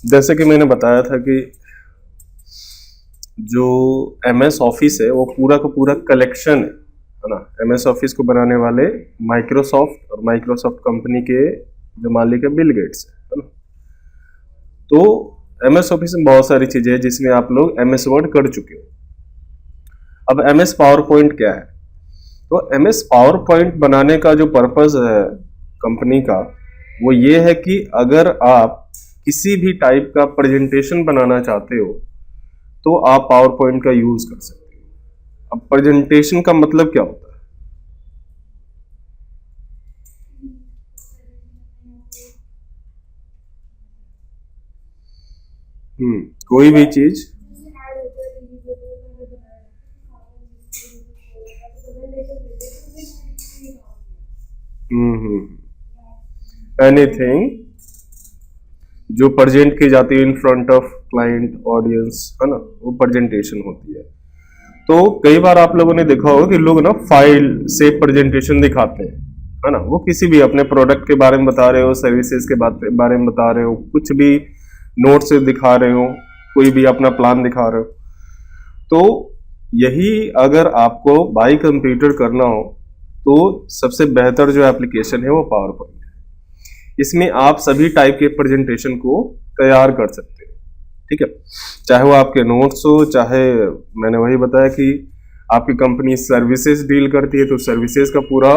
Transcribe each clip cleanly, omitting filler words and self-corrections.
जैसे कि मैंने बताया था कि जो MS ऑफिस है वो पूरा का पूरा कलेक्शन है ना। MS ऑफिस को बनाने वाले माइक्रोसॉफ्ट और माइक्रोसॉफ्ट कंपनी के जो मालिक है बिल गेट्स है ना। तो MS ऑफिस में बहुत सारी चीजें हैं जिसमें आप लोग MS वर्ड कर चुके हो। अब MS पावर पॉइंट क्या है? तो MS पावर पॉइंट बनाने का जो पर्पस है कंपनी का वो ये है कि अगर आप किसी भी टाइप का प्रेजेंटेशन बनाना चाहते हो तो आप पावर पॉइंट का यूज कर सकते हो। अब प्रेजेंटेशन का मतलब क्या होता है? कोई भी चीज एनीथिंग जो प्रेजेंट की जाती है in front of client audience है ना, वो प्रेजेंटेशन होती है। तो कई बार आप लोगों ने देखा होगा कि लोग ना फाइल से प्रेजेंटेशन दिखाते हैं है ना। वो किसी भी अपने प्रोडक्ट के बारे में बता रहे हो, सर्विसेज के बारे में बता रहे हो, कुछ भी नोट से दिखा रहे हो, कोई भी अपना प्लान दिखा रहे हो। तो यही अगर आपको बाय कंप्यूटर करना हो तो सबसे बेहतर जो एप्लीकेशन है वो पावर पॉइंट है। इसमें आप सभी टाइप के प्रेजेंटेशन को तैयार कर सकते हो, ठीक है। चाहे वो आपके नोट्स हो, चाहे मैंने वही बताया कि आपकी कंपनी सर्विसेज डील करती है तो सर्विसेज का पूरा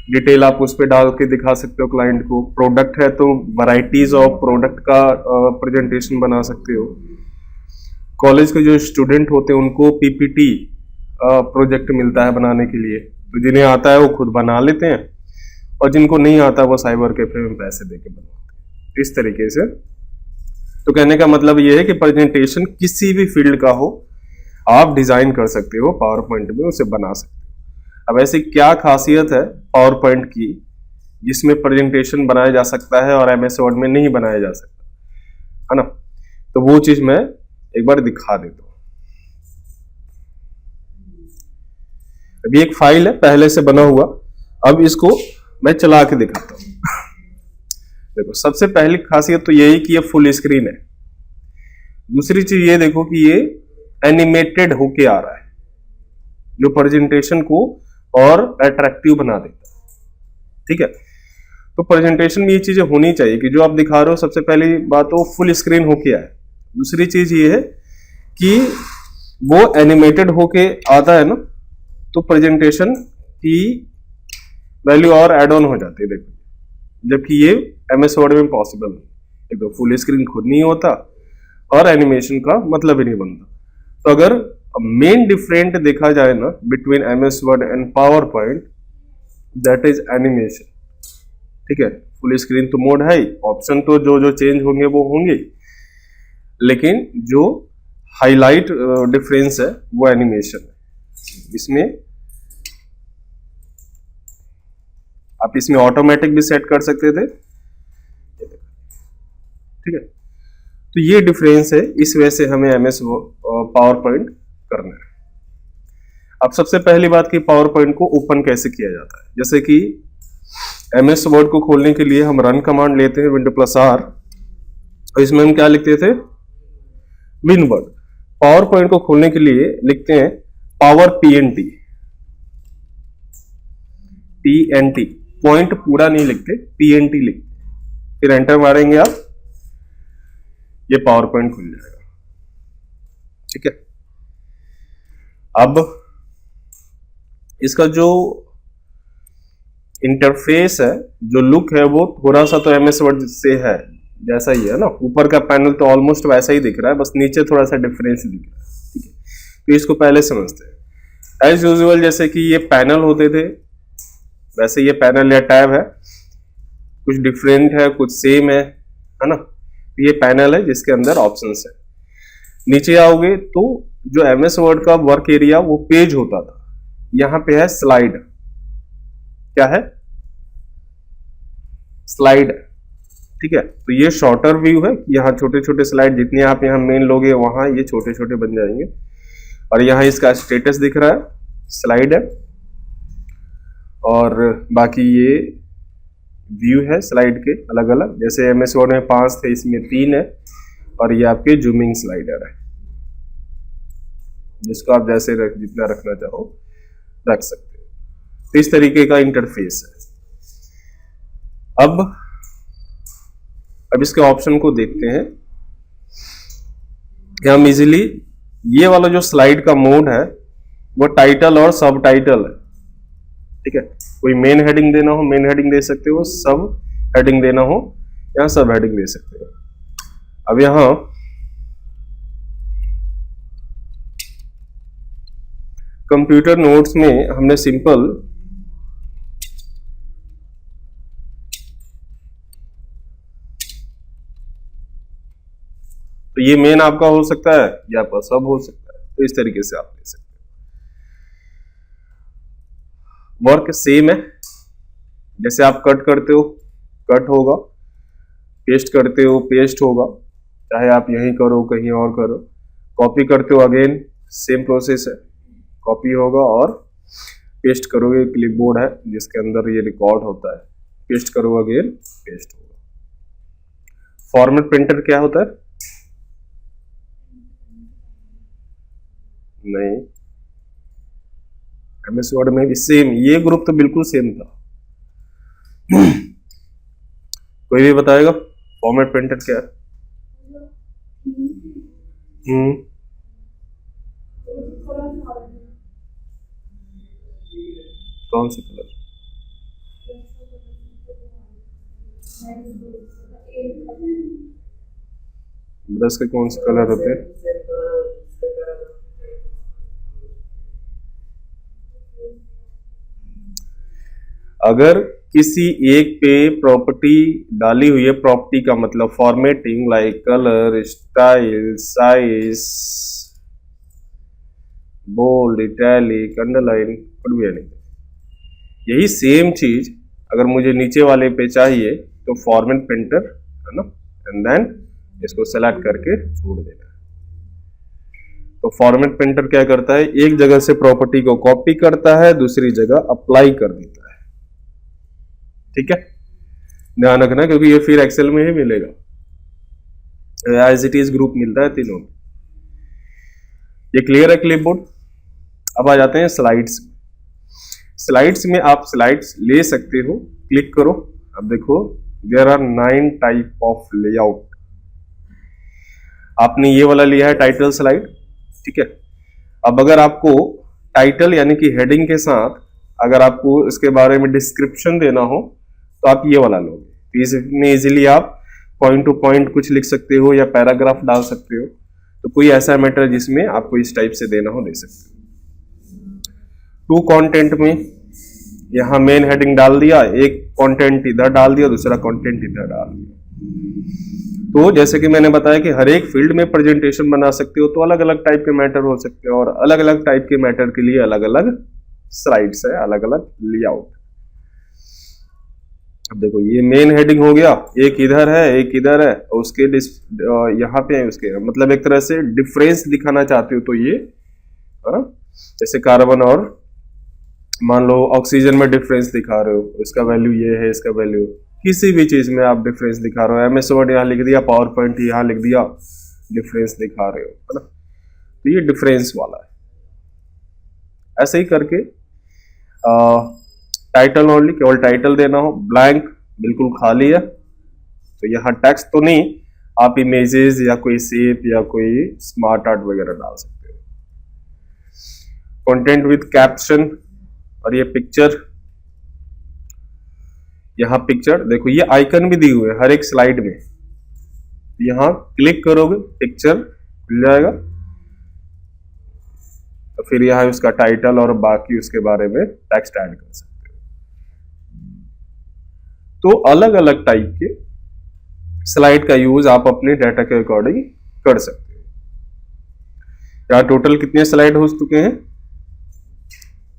डिटेल आप उस पर डाल के दिखा सकते हो क्लाइंट को। प्रोडक्ट है तो वैरायटीज ऑफ प्रोडक्ट का प्रेजेंटेशन बना सकते हो। कॉलेज के जो स्टूडेंट होते हैं उनको PPT प्रोजेक्ट मिलता है बनाने के लिए, तो जिन्हें आता है वो खुद बना लेते हैं और जिनको नहीं आता वो साइबर कैफे में पैसे देके बनाते हैं। इस तरीके से तो कहने का मतलब ये है कि प्रेजेंटेशन किसी भी फील्ड का हो आप डिजाइन कर सकते हो, पावर पॉइंट में उसे बना सकते हो। अब ऐसी क्या खासियत है पावर पॉइंट की जिसमें प्रेजेंटेशन बनाया जा सकता है और MS वर्ड में नहीं बनाया जा सकता है ना। तो वो चीज मैं एक बार दिखा देता हूं। अभी एक फाइल है पहले से बना हुआ, अब इसको मैं चला के दिखाता हूं। देखो सबसे पहली खासियत तो यही कि ये फुल स्क्रीन है। दूसरी चीज ये देखो कि ये एनिमेटेड होके आ रहा है जो प्रेजेंटेशन को और अट्रैक्टिव बना देता है, ठीक है। तो प्रेजेंटेशन में ये चीजें होनी चाहिए कि जो आप दिखा रहे हो सबसे पहली बात तो फुल स्क्रीन होके आए। दूसरी चीज ये है कि वो एनिमेटेड होके आता है ना, तो प्रेजेंटेशन की वैल्यू और एड ऑन हो जाती है। देखो जबकि ये MS वर्ड में पॉसिबल नहीं, एक तो फुल स्क्रीन खुद नहीं होता और एनिमेशन का मतलब ही नहीं बनता। तो अगर मेन डिफरेंट देखा जाए ना between MS word and power point, that is animation, ठीक है। फुल स्क्रीन तो मोड है ही, ऑप्शन तो जो जो चेंज होंगे वो होंगे, लेकिन जो हाईलाइट डिफरेंस है वो एनिमेशन है। इसमें आप इसमें ऑटोमेटिक भी सेट कर सकते थे, ठीक है। तो ये डिफरेंस है, इस वजह से हमें MS पावर पॉइंट करना है। अब सबसे पहली बात कि पावर पॉइंट को ओपन कैसे किया जाता है। जैसे कि MS वर्ड को खोलने के लिए हम रन कमांड लेते हैं Windows+R, और इसमें हम क्या लिखते थे, विन वर्ड। पावर पॉइंट को खोलने के लिए लिखते हैं पावर PNT, पॉइंट पूरा नहीं लिखते, PNT लिखते, फिर एंटर मारेंगे आप, ये पावर पॉइंट खुल जाएगा, ठीक है। अब इसका जो इंटरफेस है, जो लुक है, वो थोड़ा सा तो MS वर्ड से है जैसा ही है ना। ऊपर का पैनल तो ऑलमोस्ट वैसा ही दिख रहा है, बस नीचे थोड़ा सा डिफरेंस दिख रहा है, ठीक है। तो इसको पहले समझते हैं। एज यूजुअल जैसे कि ये पैनल होते थे वैसे ये पैनल या टैब है, कुछ डिफरेंट है कुछ सेम है ना। ये पैनल है जिसके अंदर ऑप्शंस है। नीचे आओगे तो जो MS वर्ड का वर्क एरिया वो पेज होता था, यहां पे है स्लाइड। क्या है, स्लाइड, ठीक है। तो ये शॉर्टर व्यू है, यहाँ छोटे छोटे स्लाइड जितने आप यहाँ मेन लोगे वहां ये छोटे छोटे बन जाएंगे, और यहाँ इसका स्टेटस दिख रहा है, स्लाइड है। और बाकी ये व्यू है स्लाइड के अलग अलग, जैसे MS वर्ड में 5 थे इसमें 3 है, और ये आपके जूमिंग स्लाइडर है, जिसको आप जैसे जितना रखना चाहो रख सकते हो। तो इस तरीके का इंटरफेस है। अब इसके ऑप्शन को देखते हैं कि हम इजीली ये वाला जो स्लाइड का मोड है वो टाइटल और सब टाइटल है, ठीक है। कोई मेन हेडिंग देना हो मेन हेडिंग दे सकते हो, सब हेडिंग देना हो या सब हेडिंग दे सकते हो। अब यहां कंप्यूटर नोट्स में हमने सिंपल तो ये मेन आपका हो सकता है या आपका सब हो सकता है, तो इस तरीके से आप ले सकते हो। वर्क सेम है, जैसे आप कट करते हो कट होगा, पेस्ट करते हो पेस्ट होगा, चाहे आप यहीं करो कहीं और करो। कॉपी करते हो अगेन सेम प्रोसेस है, कॉपी होगा और पेस्ट करोगे, क्लिपबोर्ड है जिसके अंदर ये रिकॉर्ड होता है, पेस्ट करो अगेन पेस्ट होगा। फॉर्मेट प्रिंटर क्या होता है? नहीं, एमएस वर्ड में भी सेम, ये ग्रुप तो बिल्कुल सेम था। कोई भी बताएगा फॉर्मेट प्रिंटर क्या है? कौन से कलर? ब्रश के कौन से कलर होते हैं? अगर किसी एक पे प्रॉपर्टी डाली हुई है, प्रॉपर्टी का मतलब formatting like colour, style, size, bold, italic, underline, कुछ भी नहीं, यही सेम चीज अगर मुझे नीचे वाले पे चाहिए तो फॉर्मेट प्रिंटर है ना, एंड देन इसको सेलेक्ट करके छोड़ देना है। तो फॉर्मेट प्रिंटर क्या करता है, एक जगह से प्रॉपर्टी को कॉपी करता है, दूसरी जगह अप्लाई कर देता है, ठीक है। ध्यान रखना क्योंकि ये फिर एक्सेल में ही मिलेगा, एज इट इज ग्रुप मिलता है तीनों में। ये क्लियर है क्लिपबोर्ड। अब आ जाते हैं स्लाइड्स। स्लाइड्स में आप स्लाइड्स ले सकते हो, क्लिक करो। अब देखो there are 9 type of layout. आपने ये वाला लिया है टाइटल स्लाइड, ठीक है। अब अगर आपको टाइटल यानी कि हेडिंग के साथ अगर आपको इसके बारे में डिस्क्रिप्शन देना हो तो आप ये वाला लोगे, तो इसमें इजीली आप पॉइंट टू पॉइंट कुछ लिख सकते हो या पैराग्राफ डाल सकते हो। तो कोई ऐसा मैटर जिसमें आपको इस टाइप से देना हो दे सकते हो। टू कंटेंट में यहां मेन हेडिंग डाल दिया, एक कंटेंट इधर डाल दिया, दूसरा कंटेंट इधर डाल दिया। तो जैसे कि मैंने बताया कि हर एक फील्ड में प्रेजेंटेशन बना सकते हो, तो अलग अलग टाइप के मैटर हो सकते हैं और अलग अलग टाइप के मैटर के लिए अलग अलग स्लाइड्स है, अलग अलग लेआउट। अब देखो ये मेन हेडिंग हो गया, एक इधर है एक इधर है, उसके यहाँ पे है, उसके मतलब एक तरह से डिफरेंस दिखाना चाहते हो तो ये जैसे कार्बन और मान लो ऑक्सीजन में डिफरेंस दिखा रहे हो, इसका वैल्यू ये है, इसका वैल्यू, किसी भी चीज में आप डिफरेंस दिखा रहे हो। एमएस वर्ड यहाँ लिख दिया, पावर पॉइंट यहाँ लिख दिया, डिफरेंस दिखा रहे हो, है ना। तो ये डिफरेंस वाला है। ऐसे ही करके टाइटल ओनली, केवल टाइटल देना हो, ब्लैंक बिल्कुल खाली है तो यहाँ टेक्स्ट तो नहीं, आप इमेजेस या कोई शेप या कोई स्मार्ट आर्ट वगैरह डाल सकते हो। कंटेंट विद कैप्शन, और ये पिक्चर, यहाँ पिक्चर देखो ये आइकन भी दी हुए है हर एक स्लाइड में, यहाँ क्लिक करोगे पिक्चर खुल जाएगा, तो फिर यहाँ उसका टाइटल और बाकी उसके बारे में टेक्स्ट ऐड कर सकते हो। तो अलग अलग टाइप के स्लाइड का यूज आप अपने डाटा के अकॉर्डिंग कर सकते हो। यहाँ टोटल कितने स्लाइड हो चुके हैं?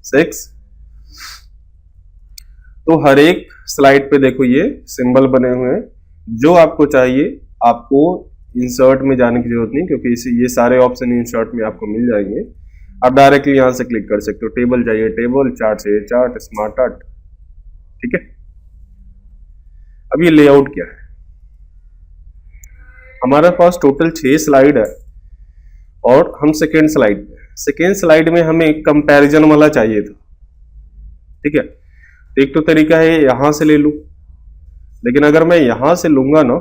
6। तो हर एक स्लाइड पे देखो ये सिंबल बने हुए हैं, जो आपको चाहिए आपको इंसर्ट में जाने की जरूरत नहीं, क्योंकि ये सारे ऑप्शन इंसर्ट में आपको मिल जाएंगे। आप डायरेक्टली यहां से क्लिक कर सकते हो, टेबल चाहिए टेबल, चार्ट चाहिए चार्ट, स्मार्ट आर्ट, ठीक है। अब ये लेआउट क्या है? हमारे पास टोटल 6 स्लाइड है और हम सेकेंड स्लाइड में हमें कंपैरिजन वाला चाहिए था, ठीक है। तो एक तो तरीका है यहां से ले लूं, लेकिन अगर मैं यहां से लूंगा ना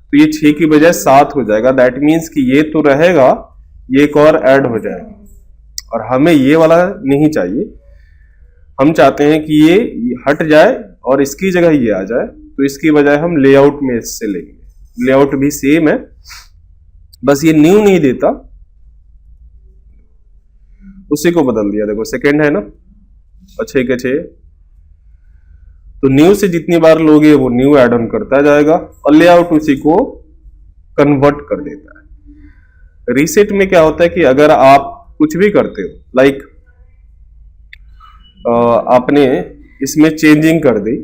तो ये 6 की बजाय 7 हो जाएगा। दैट मीन्स कि ये तो रहेगा, ये एक और ऐड हो जाएगा और हमें ये वाला नहीं चाहिए। हम चाहते हैं कि ये हट जाए और इसकी जगह ये आ जाए, तो इसकी बजाय हम लेआउट में इससे लेंगे। लेआउट भी सेम है, बस ये न्यू नहीं देता, उसी को बदल दिया। देखो सेकेंड है ना, और 6 के 6, तो न्यू से जितनी बार लोगे वो न्यू ऐड ऑन करता जाएगा और लेआउट उसी को कन्वर्ट कर देता है। रीसेट में क्या होता है कि अगर आप कुछ भी करते हो, लाइक आपने इसमें चेंजिंग कर दी,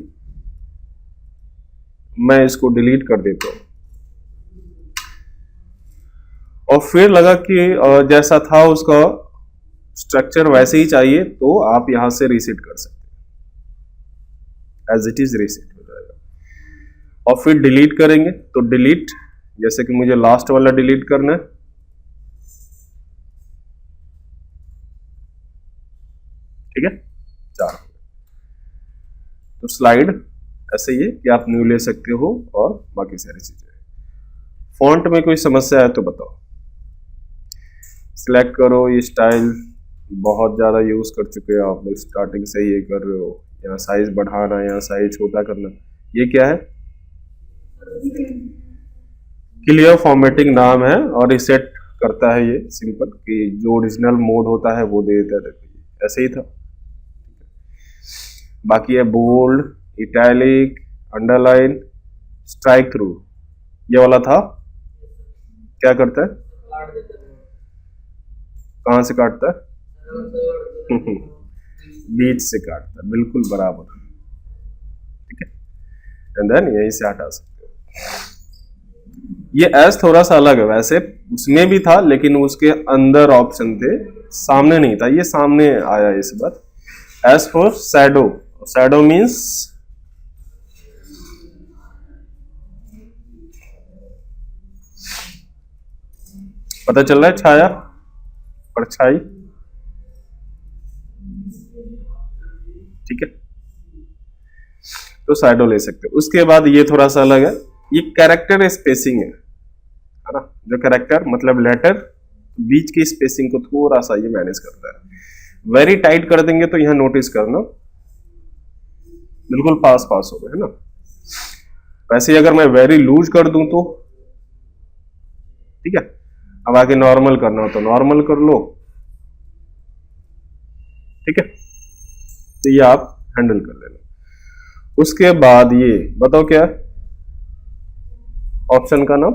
मैं इसको डिलीट कर देता हूं और फिर लगा कि जैसा था उसका स्ट्रक्चर वैसे ही चाहिए, तो आप यहां से रीसेट कर सकते हैं, एज इट इज रीसेट हो जाएगा। और फिर डिलीट करेंगे तो डिलीट, जैसे कि मुझे लास्ट वाला डिलीट करना है, ठीक है 4। तो स्लाइड ऐसे ही है कि आप न्यू ले सकते हो और बाकी सारी चीजें। फॉन्ट में कोई समस्या है तो बताओ। सिलेक्ट करो, ये स्टाइल बहुत ज्यादा यूज कर चुके हो आप लोग, स्टार्टिंग से ये कर रहे हो। यहाँ साइज बढ़ाना, यहाँ साइज छोटा करना, ये क्या है? क्लियर फॉर्मेटिंग नाम है और रिसेट करता है ये सिंपल, कि जो ओरिजिनल मोड होता है वो दे देता है। देखो ऐसे ही था। बाकी है bold, italic, underline, strikethrough, ये वाला था। क्या करता है? कहां से काटता है? बीच से काटता है, बिल्कुल बराबर, ठीक है। एंड देन यहीं से हटा सकते हो। ये एस थोड़ा सा अलग है, वैसे उसमें भी था लेकिन उसके अंदर ऑप्शन थे, सामने नहीं था, ये सामने आया इस बार। S for shadow, shadow means पता चल रहा है, छाया, परछाई, ठीक है। तो शैडो ले सकते हो। उसके बाद ये थोड़ा सा अलग है, ये कैरेक्टर स्पेसिंग है ना। जो कैरेक्टर मतलब लेटर, बीच की स्पेसिंग को थोड़ा सा ये मैनेज करता है। वेरी टाइट कर देंगे तो यहां नोटिस करना बिल्कुल पास पास हो गए, है ना। वैसे अगर मैं वेरी लूज कर दूं तो ठीक है। अब आगे नॉर्मल करना हो तो नॉर्मल कर लो, ठीक है। तो ये आप हैंडल कर लेना। उसके बाद ये बताओ क्या है ऑप्शन का नाम?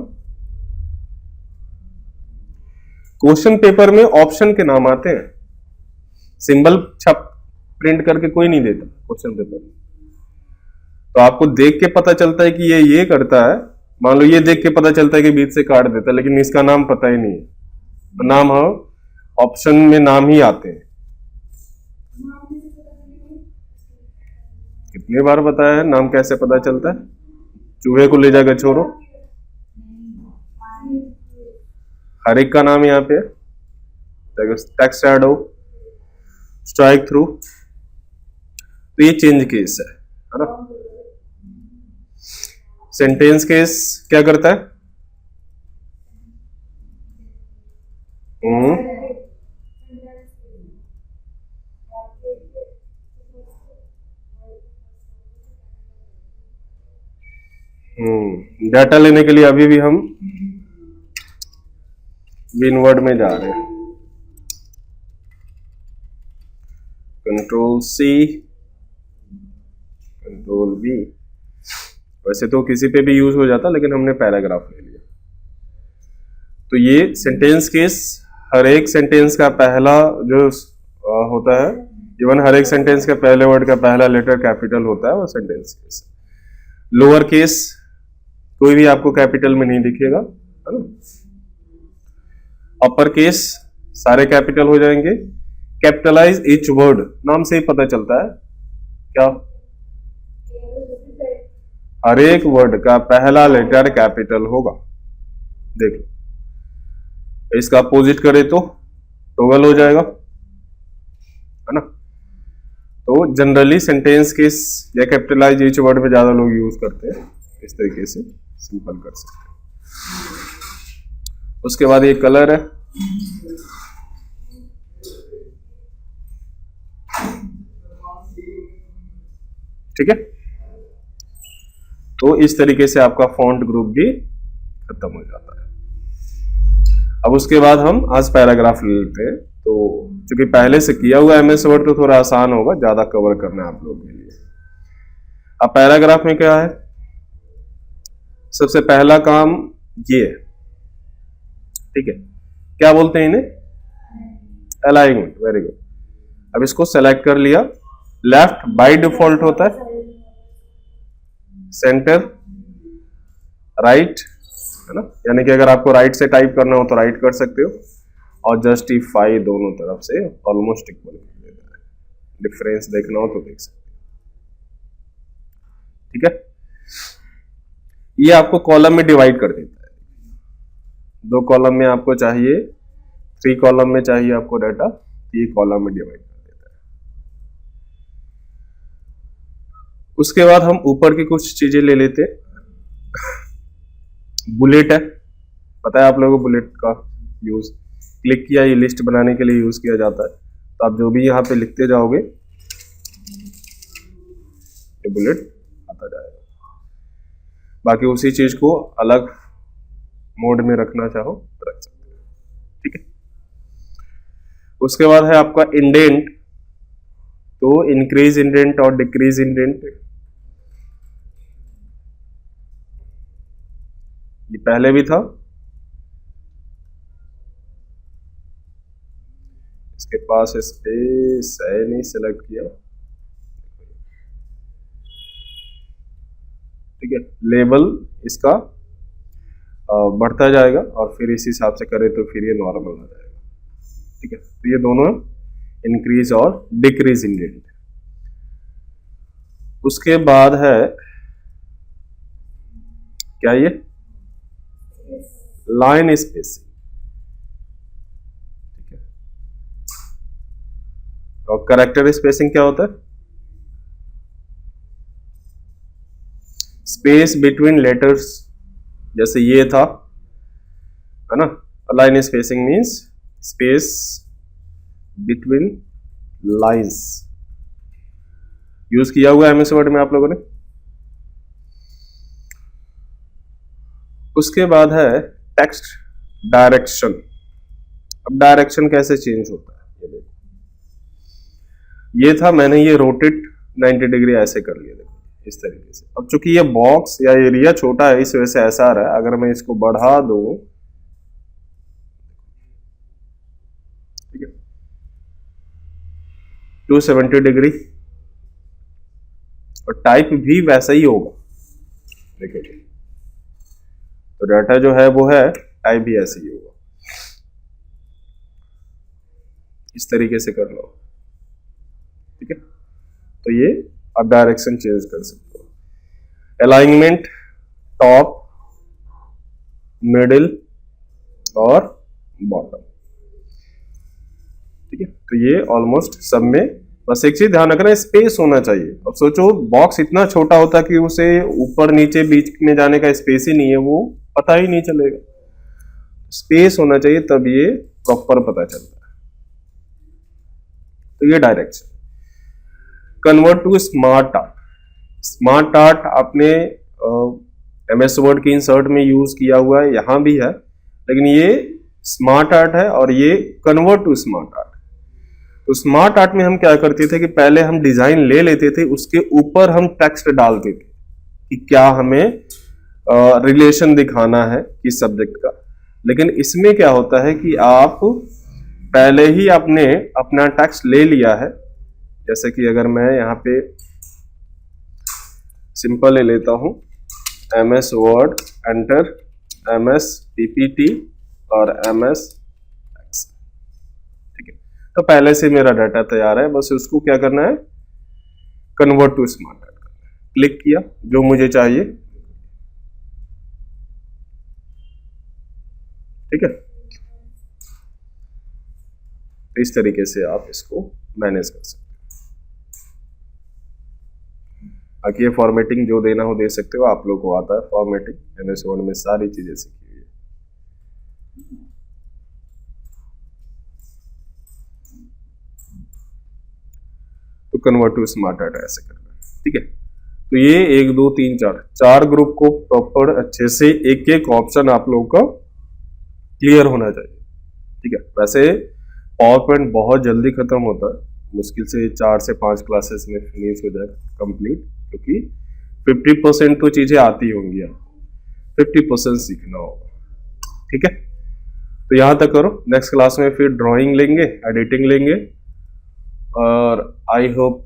क्वेश्चन पेपर में ऑप्शन के नाम आते हैं, सिंबल छप प्रिंट करके कोई नहीं देता क्वेश्चन पेपर में। तो आपको देख के पता चलता है कि ये करता है। मान लो ये देख के पता चलता है कि बीच से काट देता है, लेकिन इसका नाम पता ही नहीं है। तो नाम हो ऑप्शन में नाम ही आते हैं। कितनी बार बताया है नाम कैसे पता चलता है? चूहे को ले जाकर छोड़ो, हर एक का नाम यहाँ पे है। टेक्स्ट शैडो, स्ट्राइक थ्रू, तो ये चेंज केस है ना। सेंटेंस केस क्या करता है? डाटा लेने के लिए अभी भी हम विनवर्ड में जा रहे हैं। Control C, control V. वैसे तो किसी पे भी यूज हो जाता, लेकिन हमने पैराग्राफ ले लिया। तो ये सेंटेंस केस, हर एक सेंटेंस का पहला जो होता है, इवन हर एक सेंटेंस के पहले वर्ड का पहला लेटर कैपिटल होता है, वो सेंटेंस केस। लोअर केस कोई भी आपको कैपिटल में नहीं दिखेगा, है ना। अपर केस सारे कैपिटल हो जाएंगे। कैपिटलाइज ईच वर्ड, नाम से ही पता चलता है क्या, हर एक वर्ड का पहला लेटर कैपिटल होगा। देख लो, इसका अपोजिट करे तो टॉगल हो जाएगा, है ना। तो जनरली सेंटेंस केस या कैपिटलाइज एच वर्ड में ज्यादा लोग यूज करते हैं, इस तरीके से सिंपल कर सकते हैं। उसके बाद ये कलर है, ठीक है। तो इस तरीके से आपका फॉन्ट ग्रुप भी खत्म हो जाता है। अब उसके बाद हम आज पैराग्राफ ले लेते हैं। तो चूंकि पहले से किया हुआ एमएस वर्ड तो थोड़ा आसान होगा, ज्यादा कवर करना है आप लोगों के लिए। अब पैराग्राफ में क्या है, सबसे पहला काम ये है, ठीक है, क्या बोलते हैं इन्हें, अलाइनमेंट। Very good. अब इसको सेलेक्ट कर लिया, लेफ्ट बाय डिफॉल्ट होता है, सेंटर, राइट, है ना, यानी कि अगर आपको राइट से टाइप करना हो तो राइट कर सकते हो, और जस्टिफाई दोनों तरफ से ऑलमोस्ट इक्वल कर देता है, डिफरेंस देखना हो तो देख सकते हो, ठीक है। ये आपको कॉलम में डिवाइड कर देता है, 2 कॉलम में आपको चाहिए, 3 कॉलम में चाहिए आपको डाटा, ये कॉलम में डिवाइड कर देता है। उसके बाद हम ऊपर की कुछ चीजें ले लेते हैं। बुलेट है, पता है आप लोगों को बुलेट का यूज, क्लिक किया, ये लिस्ट बनाने के लिए यूज किया जाता है। तो आप जो भी यहां पे लिखते जाओगे ये बुलेट आता जाएगा। बाकी उसी चीज को अलग मोड में रखना चाहो तो रख सकते हो, ठीक है। उसके बाद है आपका इंडेंट, तो इंक्रीज इंडेंट और डिक्रीज इंडेंट, ये पहले भी था, इसके पास स्पेस है नहीं, सेलेक्ट किया, ठीक है। लेवल इसका बढ़ता जाएगा और फिर इस हिसाब से करें तो फिर ये नॉर्मल हो जाएगा, ठीक है। तो ये दोनों इंक्रीज और डिक्रीज इंडेंट। उसके बाद है क्या, ये लाइन स्पेसिंग, ठीक है। और कैरेक्टर स्पेसिंग क्या होता है, स्पेस बिटवीन लेटर्स, जैसे ये था, है ना। Line spacing means space between lines, use किया हुआ है एमएस वर्ड में आप लोगों ने। उसके बाद है टेक्स्ट डायरेक्शन। अब डायरेक्शन कैसे चेंज होता है, ये देखो, ये था, मैंने ये रोटेट 90 डिग्री ऐसे कर लिया, देखो इस तरीके से। अब चूंकि ये बॉक्स या एरिया छोटा है इस वजह से ऐसा आ रहा है, अगर मैं इसको बढ़ा दूं, ठीक है, 270 डिग्री, और टाइप भी वैसा ही होगा, देखिए। तो डाटा जो है वो है, टाइप भी ऐसे ही होगा, इस तरीके से कर लो, ठीक है। तो ये आप डायरेक्शन चेंज कर सकते हो। अलाइनमेंट, टॉप, मिडिल और बॉटम, ठीक है। तो ये ऑलमोस्ट सब में, बस एक चीज ध्यान रखना, स्पेस होना चाहिए। अब सोचो बॉक्स इतना छोटा होता कि उसे ऊपर नीचे बीच में जाने का स्पेस ही नहीं है, वो पता ही नहीं चलेगा। स्पेस होना चाहिए, तब ये प्रॉपर पता चलता है। तो ये direction. Convert to smart art. Smart art आपने एमएस वर्ड की इंसर्ट में यूज किया हुआ है, यहां भी है, लेकिन ये स्मार्ट आर्ट है और ये कन्वर्ट टू स्मार्ट आर्ट। तो स्मार्ट आर्ट में हम क्या करते थे कि पहले हम डिजाइन ले लेते थे, उसके ऊपर हम टेक्स्ट डालते थे कि क्या हमें रिलेशन दिखाना है किस सब्जेक्ट का। लेकिन इसमें क्या होता है कि आप पहले ही आपने अपना टेक्स्ट ले लिया है, जैसे कि अगर मैं यहाँ पे सिंपल ले लेता हूं, MS word enter, MS PPT और एमएस एक्सेल, ठीक है। तो पहले से मेरा डाटा तैयार है, बस उसको क्या करना है, कन्वर्ट टू स्मार्ट आर्ट करना है। क्लिक किया, जो मुझे चाहिए, ठीक है, तो इस तरीके से आप इसको मैनेज कर सकते हो। बाकी ये फॉर्मेटिंग जो देना हो दे सकते हो, आप लोग को आता है फॉर्मेटिंग, MS वर्ड में सारी चीजें सीखी हुई है। तो कन्वर्ट टू स्मार्ट डाटा ऐसे करना है, ठीक है। तो ये 1 2 3 4 ग्रुप को प्रॉपर अच्छे से एक एक ऑप्शन आप लोगों का क्लियर होना चाहिए, ठीक है। वैसे पावर पॉइंट बहुत जल्दी खत्म होता है, मुश्किल से 4 से 5 क्लासेस में फिनिश हो जाएगा कंप्लीट, क्योंकि 50% तो चीजें आती होंगी, आपको 50% सीखना होगा, ठीक है। तो यहां तक करो, नेक्स्ट क्लास में फिर ड्राइंग लेंगे, एडिटिंग लेंगे, और आई होप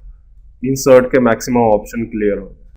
इंसर्ट के मैक्सिमम ऑप्शन क्लियर हो।